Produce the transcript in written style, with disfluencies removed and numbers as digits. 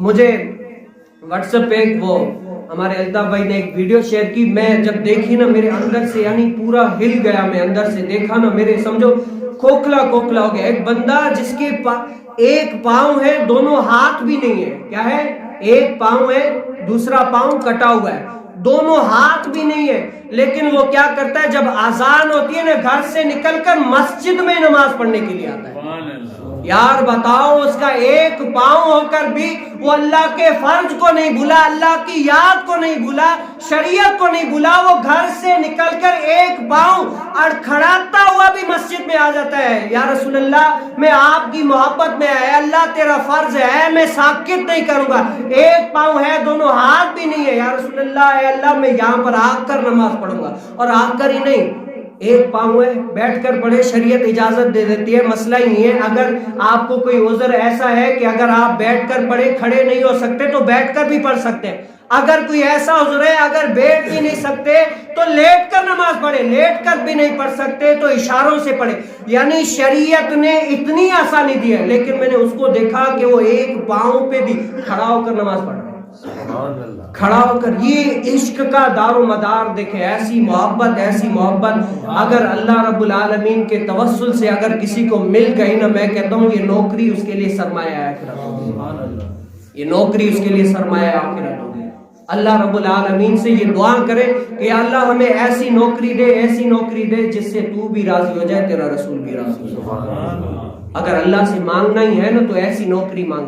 مجھے what's app پہ وہ ہمارے الطاف بھائی نے ایک ویڈیو شیئر کی، میں جب دیکھی نا میرے اندر سے یعنی پورا ہل گیا، میں اندر سے دیکھا نا میرے سمجھو کھوکھلا کھوکھلا ہو گیا. ایک بندہ جس کے ایک پاؤں ہے، دونوں ہاتھ بھی نہیں ہے. کیا ہے؟ ایک پاؤں ہے، دوسرا پاؤں کٹا ہوا ہے، دونوں ہاتھ بھی نہیں ہے، لیکن وہ کیا کرتا ہے جب اذان ہوتی ہے نا گھر سے نکل کر مسجد میں نماز پڑھنے کے لیے آتا ہے. یار بتاؤ، اس کا ایک پاؤں ہو کر بھی وہ اللہ کے فرض کو نہیں بھولا، اللہ کی یاد کو نہیں بھولا، شریعت کو نہیں بھولا. وہ گھر سے نکل کر ایک پاؤں اڑکھڑاتا ہوا بھی مسجد میں آ جاتا ہے. یا رسول اللہ، میں آپ کی محبت میں ہے، اللہ تیرا فرض ہے، میں ساکت نہیں کروں گا. ایک پاؤں ہے، دونوں ہاتھ بھی نہیں ہے. یا رسول اللہ، اے اللہ، میں یہاں پر آ کر نماز پڑھوں گا. اور آ کر ہی نہیں، ایک پاؤں ہے، بیٹھ کر پڑھے، شریعت اجازت دے دیتی ہے، مسئلہ ہی نہیں ہے. اگر آپ کو کوئی عذر ایسا ہے کہ اگر آپ بیٹھ کر پڑھے، کھڑے نہیں ہو سکتے تو بیٹھ کر بھی پڑھ سکتے ہیں. اگر کوئی ایسا عذر ہے اگر بیٹھ بھی نہیں سکتے تو لیٹ کر نماز پڑھے، لیٹ کر بھی نہیں پڑھ سکتے تو اشاروں سے پڑھے. یعنی شریعت نے اتنی آسانی دی ہے، لیکن میں نے اس کو دیکھا کہ وہ ایک پاؤں پہ بھی کھڑا ہو کر نماز پڑھ رہے ہیں، کھڑا ہو کر. یہ عشق کا دار و مدار دیکھیں، ایسی محبت، ایسی محبت اگر اللہ رب العالمین کے توسل سے اگر کسی کو مل گئی نا، میں کہتا ہوں یہ نوکری اس کے لیے سرمایہ ہے آخرت ہوگی. یہ نوکری اس کے لیے سرمایہ آخرت ہوگی. اللہ رب العالمین سے یہ دعا کرے کہ اللہ ہمیں ایسی نوکری دے، ایسی نوکری دے جس سے تو بھی راضی ہو جائے، تیرا رسول بھی راضی ہو جائے. اگر اللہ سے مانگنا ہی ہے نا تو ایسی نوکری مانگے.